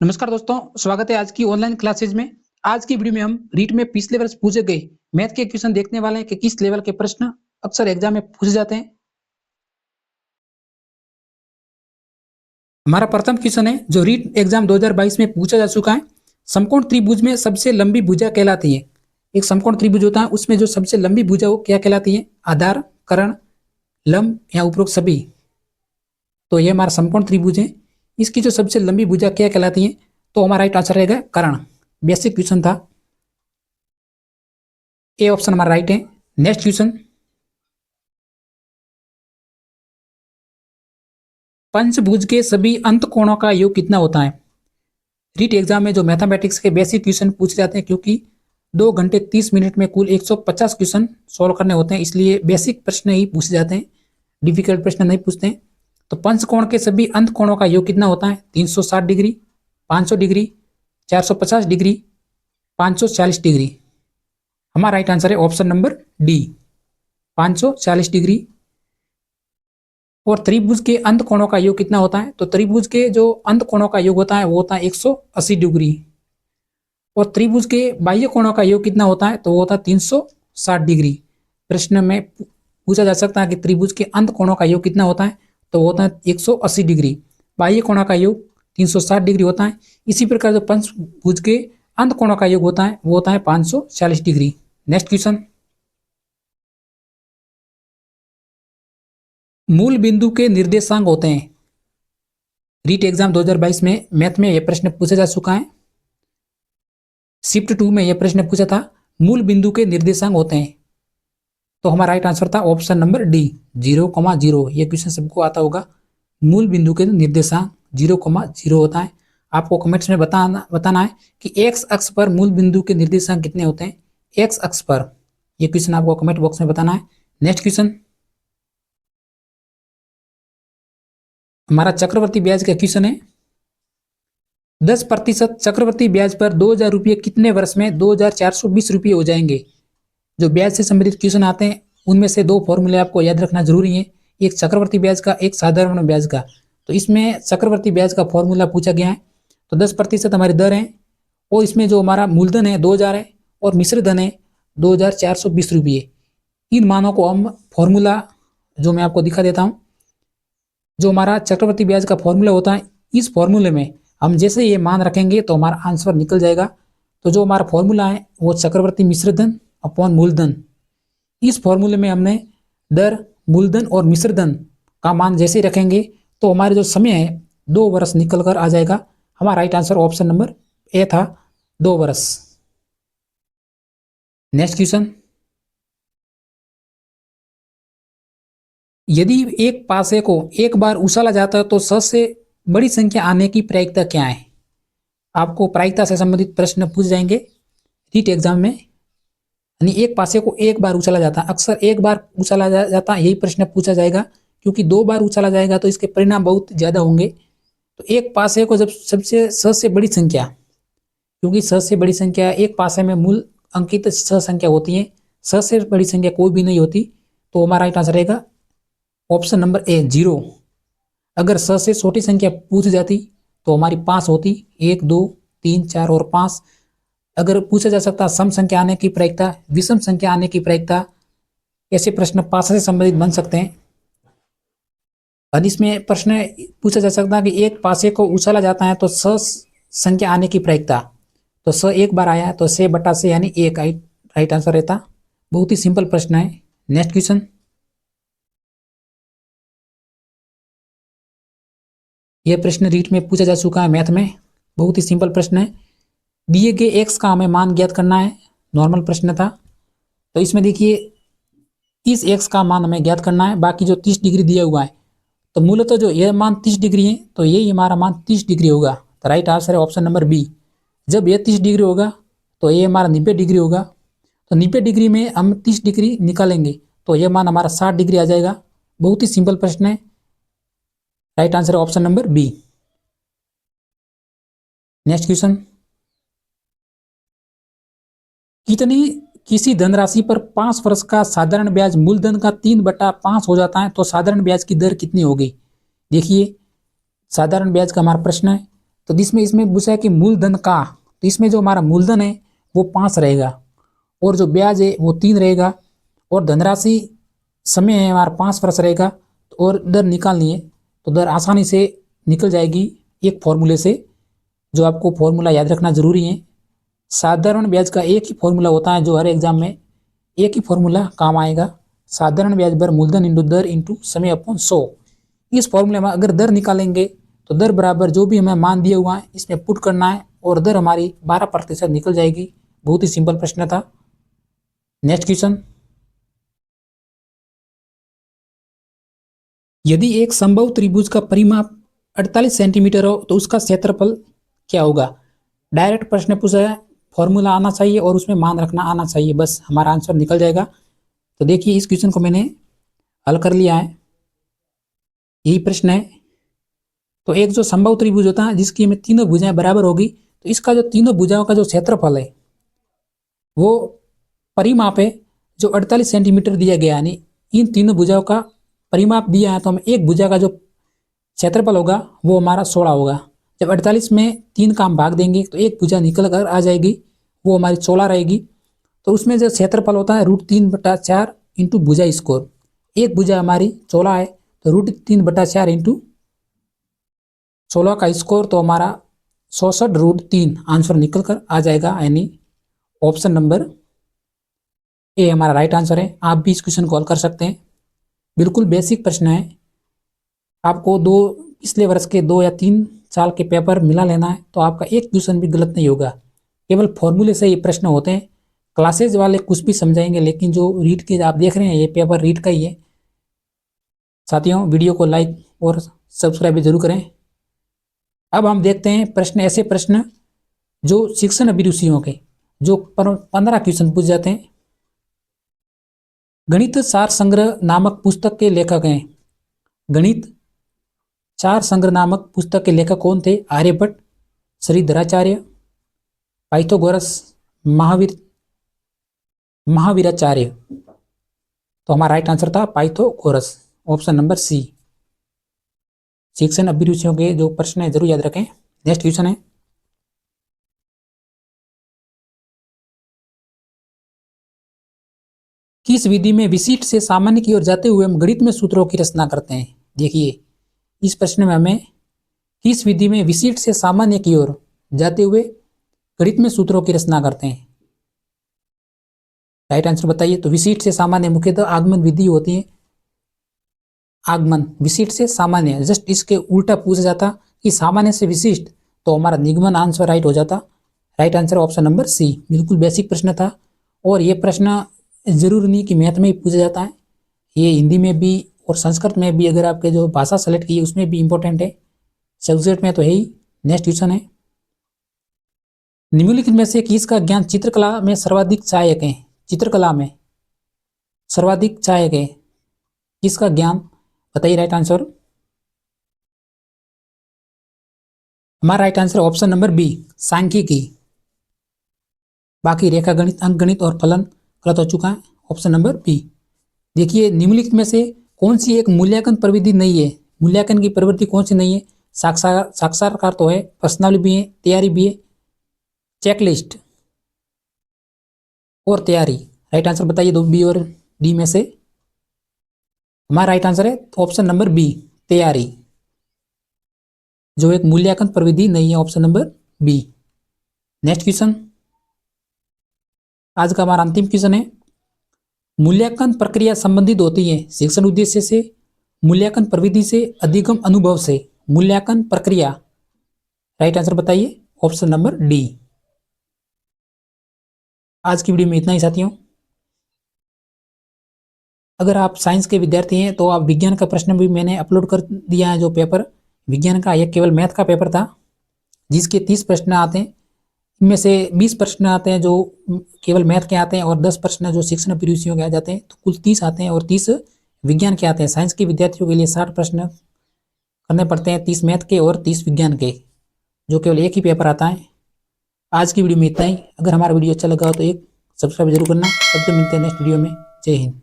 नमस्कार दोस्तों, स्वागत है आज की ऑनलाइन क्लासेज में। आज की वीडियो में हम रीट में पिछले वर्ष पूछे गए मैथ के क्वेश्चन देखने वाले हैं कि किस लेवल के प्रश्न अक्सर एग्जाम में पूछे जाते हैं। हमारा प्रथम क्वेश्चन है जो रीट एग्जाम 2022 में पूछा जा चुका है। समकोण त्रिभुज में सबसे लंबी भुजा कहलाती है। एक समकोण त्रिभुज होता है, उसमें जो सबसे लंबी भुजा वो क्या कहलाती है? आधार, कर्ण, लंब या उपरोक्त सभी। तो ये हमारा समकोण त्रिभुज है, इसकी जो सबसे लंबी भुजा क्या कहलाती है? तो हमारा राइट आंसर रहेगा कर्ण। बेसिक क्वेश्चन था, ए ऑप्शन हमारा राइट है। नेक्स्ट क्वेश्चन, पंचभुज के सभी अंत कोणों का योग कितना होता है? रीट एग्जाम में जो मैथमेटिक्स के बेसिक क्वेश्चन पूछे जाते हैं, क्योंकि 2 घंटे 30 मिनट में कुल 150 क्वेश्चन सॉल्व करने होते हैं, इसलिए बेसिक प्रश्न ही पूछे जाते हैं, डिफिकल्ट प्रश्न नहीं पूछते हैं। तो पंचकोण के सभी अंत कोणों का योग कितना होता है? 360 डिग्री, 500 डिग्री, 450 डिग्री, 540 डिग्री। हमारा राइट आंसर है ऑप्शन नंबर डी, 540 डिग्री। और त्रिभुज के अंत कोणों का योग कितना होता है? तो त्रिभुज के जो अंत कोणों का योग होता है वो होता है 180 डिग्री। और त्रिभुज के बाह्य कोणों का योग कितना होता है? तो वो होता है 360 डिग्री। प्रश्न में पूछा जा सकता है कि त्रिभुज के अंत कोणों का योग कितना होता है? तो वो होता है 180 डिग्री। बाह्य कोणों का योग 360 डिग्री होता है। इसी प्रकार जो पंचभुज के अंत कोणों का योग होता है वो होता है 540 डिग्री। नेक्स्ट क्वेश्चन, मूल बिंदु के निर्देशांक होते हैं। रीट एग्जाम 2022 में मैथ में यह प्रश्न पूछा जा चुका है। शिफ्ट 2 में यह प्रश्न पूछा था, मूल बिंदु के निर्देशांक होते हैं। तो हमारा राइट आंसर था ऑप्शन नंबर डी, 0,0। यह क्वेश्चन सबको आता होगा। मूल बिंदु के निर्देशांक 0,0 होता है। आपको कमेंट्स में बताना है कि एक्स अक्ष पर मूल बिंदु के निर्देशांक कितने होते हैं। एक्स अक्ष पर यह क्वेश्चन आपको कमेंट बॉक्स में बताना है। नेक्स्ट क्वेश्चन, हमारा चक्रवर्ती ब्याज का क्वेश्चन है। 10% चक्रवर्ती ब्याज पर 2000 रुपये कितने वर्ष में 2420 रुपये हो जाएंगे? जो ब्याज से संबंधित क्वेश्चन आते हैं उनमें से दो फॉर्मूले आपको याद रखना जरूरी है, एक चक्रवर्ती ब्याज का, एक साधारण ब्याज का। तो इसमें चक्रवर्ती ब्याज का फॉर्मूला पूछा गया है। तो 10% हमारी दर है, और इसमें जो हमारा मूलधन है 2000 है, और मिश्र धन है 2420 रुपये। इन मानों को हम फॉर्मूला जो मैं आपको दिखा देता हूँ, जो हमारा चक्रवर्ती ब्याज का फॉर्मूला होता है, इस फॉर्मूले में हम जैसे ये मान रखेंगे तो हमारा आंसर निकल जाएगा। तो जो हमारा फॉर्मूला है वो चक्रवर्ती मिश्र धन अपॉन मूलधन। इस फॉर्मूले में हमने दर, मूलधन और मिश्र धन का मान जैसे ही रखेंगे तो हमारे जो समय है 2 वर्ष निकल कर आ जाएगा। हमारा right answer option number A था, 2 वर्ष। नेक्स्ट क्वेश्चन, यदि एक पासे को एक बार उछाला जाता है तो 100 से बड़ी संख्या आने की प्रायिकता क्या है? आपको प्रायिकता से संबंधित प्रश्न पूछ जाएंगे रीट एग्जाम में। यानी एक पासे को एक बार उछाला जाता है, अक्सर एक बार उछाला जाता है, यही प्रश्न पूछा जाएगा, क्योंकि 2 बार उछाला जाएगा तो इसके परिणाम बहुत ज्यादा होंगे। तो एक पासे को जब सबसे 100 से बड़ी संख्या, क्योंकि 100 से बड़ी संख्या एक पासे में मूल अंकित 6 संख्या होती है, 100 से बड़ी संख्या कोई भी नहीं होती। तो हमारा राइट आंसर रहेगा ऑप्शन नंबर ए, 0। अगर 100 से छोटी संख्या पूछ जाती तो हमारी 5 होती, 1, 2, 3, 4 और 5। अगर पूछा जा सकता सम संख्या आने की प्रायिकता, विषम संख्या आने की प्रायिकता, ऐसे प्रश्न पासे से संबंधित बन सकते हैं। और इसमें प्रश्न पूछा जा सकता है कि एक पासे को उछाला जाता है तो 100 संख्या आने की प्रायिकता, तो 100 एक बार आया तो 100/100 यानी 1 राइट आंसर रहता। बहुत ही सिंपल प्रश्न है। नेक्स्ट क्वेश्चन, यह प्रश्न रीट में पूछा जा चुका है मैथ में, बहुत ही सिंपल प्रश्न है। दिए गए एक्स का हमें मान ज्ञात करना है, नॉर्मल प्रश्न था। तो इसमें देखिए इस एक्स का मान हमें ज्ञात करना है, बाकी जो 30 डिग्री दिया हुआ है, तो मूलतः जो यह मान 30 डिग्री है तो यही हमारा मान 30 डिग्री होगा। तो राइट आंसर है ऑप्शन नंबर बी। जब यह 30 डिग्री होगा तो ये हमारा 90 डिग्री होगा। तो 90 डिग्री में हम 30 डिग्री निकालेंगे तो यह मान हमारा 60 डिग्री आ जाएगा। बहुत ही सिंपल प्रश्न है, राइट आंसर है option number B. Next question, किसी धनराशि पर 5 वर्ष का साधारण ब्याज मूलधन का 3/5 हो जाता है तो साधारण ब्याज की दर कितनी होगी? देखिए साधारण ब्याज का हमारा प्रश्न है। तो जिसमें इसमें पूछा है कि मूलधन का, तो इसमें जो हमारा मूलधन है वो 5 रहेगा और जो ब्याज है वो 3 रहेगा और धनराशि समय है हमारा 5 वर्ष रहेगा और दर निकालनी है। तो दर आसानी से निकल जाएगी एक फॉर्मूले से, जो आपको फॉर्मूला याद रखना जरूरी है। साधारण ब्याज का एक ही फॉर्मूला होता है जो हर एग्जाम में एक ही फॉर्मूला काम आएगा, साधारण ब्याज दर मूलधन इंटू दर इंटू समय अपॉन 100। इस फॉर्मूले में अगर दर निकालेंगे तो दर बराबर जो भी हमें मान दिया हुआ है इसमें पुट करना है और दर हमारी 12% निकल जाएगी। बहुत ही सिंपल प्रश्न था। नेक्स्ट क्वेश्चन, यदि एक समबाहु त्रिभुज का परिमाप 48 सेंटीमीटर हो तो उसका क्षेत्रफल क्या होगा। डायरेक्ट प्रश्न पूछा है, फॉर्मूला आना चाहिए और उसमें मान रखना आना चाहिए, बस हमारा आंसर निकल जाएगा। तो देखिए इस क्वेश्चन को मैंने हल कर लिया है, यही प्रश्न है। तो एक जो समबाहु त्रिभुज होता है जिसकी हमें तीनों भुजाएं बराबर होगी, तो इसका जो तीनों भुजाओं का जो क्षेत्रफल है वो परिमाप है जो 48 सेंटीमीटर दिया गया, यानी इन तीनों भुजाओं का परिमाप दिया है तो हमें एक भुजा का जो क्षेत्रफल होगा वो हमारा 16 होगा। जब 48 में 3 का हम भाग देंगे तो एक भुजा निकल कर आ जाएगी, वो हमारी 16 रहेगी। तो उसमें जो क्षेत्रफल होता है √3/4 इंटू भुजा स्कोर। एक भुजा हमारी 16 है तो √3/4 इंटू 16 का स्कोर, तो हमारा 66√3 आंसर निकल कर आ जाएगा, यानी ऑप्शन नंबर ए हमारा राइट आंसर है। आप भी इस क्वेश्चन को हल कर सकते हैं, बिल्कुल बेसिक प्रश्न है। आपको पिछले वर्ष के 2 या 3 साल के पेपर मिला लेना है तो आपका एक क्वेश्चन भी गलत नहीं होगा। केवल फॉर्मूले से ये प्रश्न होते हैं। क्लासेज वाले कुछ भी समझाएंगे, लेकिन जो रीड के आप देख रहे हैं ये पेपर रीड का ही है। साथियों, वीडियो को लाइक और सब्सक्राइब भी जरूर करें। अब हम देखते हैं प्रश्न, ऐसे प्रश्न जो शिक्षण अभिरुचियों के, जो 15 क्वेश्चन पूछ जाते हैं। गणित सार संग्रह नामक पुस्तक के लेखक हैं। गणित सार संग्रह नामक पुस्तक के लेखक कौन थे। आर्यभट्ट, श्रीधराचार्य, पाइथागोरस, महावीराचार्य। तो हमारा राइट आंसर था पाइथागोरस, ऑप्शन नंबर सी। शिक्षण अभिरुचियों के जो प्रश्न है जरूर याद रखें। नेक्स्ट क्वेश्चन है, किस विधि में विशिष्ट से सामान्य की ओर जाते हुए हम गणित में सूत्रों की रचना करते हैं। देखिए इस प्रश्न में हमें किस विधि में विशिष्ट से सामान्य की ओर जाते हुए गणित में सूत्रों की रचना करते हैं। राइट आंसर बताइए। तो विशिष्ट से सामान्य मुख्यतः आगमन विधि होती है। आगमन विशिष्ट से सामान्य, जस्ट इसके उल्टा पूछा जाता कि सामान्य से विशिष्ट, तो हमारा निगमन आंसर राइट हो जाता। Right answer option number C. बिल्कुल बेसिक प्रश्न था और ये प्रश्न जरूर नहीं कि मैथ में ही पूछा जाता है, ये हिंदी में भी और संस्कृत में भी, अगर आपके जो भाषा सेलेक्ट की है उसमें भी इंपॉर्टेंट है, सब्जेक्ट में तो है ही। नेक्स्ट क्वेश्चन है, निम्नलिखित में से किसका ज्ञान चित्रकला में सर्वाधिक सहायक है। चित्रकला में सर्वाधिक सहायक है किसका ज्ञान, बताइए राइट आंसर। हमारा right answer option number B, सांख्यिकी। बाकी रेखा गणित, अंक गणित और फलन गलत हो चुका है, ऑप्शन नंबर बी। देखिए निम्नलिखित में से कौन सी एक मूल्यांकन प्रविधि नहीं है। मूल्यांकन की प्रवृत्ति कौन सी नहीं है। साक्षात्कार तो है, प्रश्नावली भी है, तैयारी भी है, चेकलिस्ट और तैयारी। राइट आंसर बताइए दो बी और डी में से। हमारा राइट आंसर है ऑप्शन नंबर बी, तैयारी, जो एक मूल्यांकन प्रविधि नहीं है, option number B. Next question, आज का हमारा अंतिम क्वेश्चन है, मूल्यांकन प्रक्रिया संबंधित होती है शिक्षण उद्देश्य से, मूल्यांकन प्रविधि से, अधिगम अनुभव से। मूल्यांकन प्रक्रिया, राइट आंसर बताइए, ऑप्शन नंबर डी। आज की वीडियो में इतना ही साथियों। अगर आप साइंस के विद्यार्थी हैं तो आप विज्ञान का प्रश्न भी मैंने अपलोड कर दिया है, जो पेपर विज्ञान का, यह केवल मैथ का पेपर था जिसके 30 प्रश्न आते हैं। इनमें से 20 प्रश्न आते हैं जो केवल मैथ के आते हैं और 10 प्रश्न जो शिक्षण अभिरुचियों के आ जाते हैं, तो कुल 30 आते हैं और 30 विज्ञान के आते हैं। साइंस के विद्यार्थियों के लिए 60 प्रश्न करने पड़ते हैं, 30 मैथ के और 30 विज्ञान के, जो केवल एक ही पेपर आता है। आज की वीडियो में इतना ही। अगर हमारा वीडियो अच्छा लगा हो तो एक सब्सक्राइब जरूर करना। तब तक मिलते हैं नेक्स्ट वीडियो में। जय हिंद।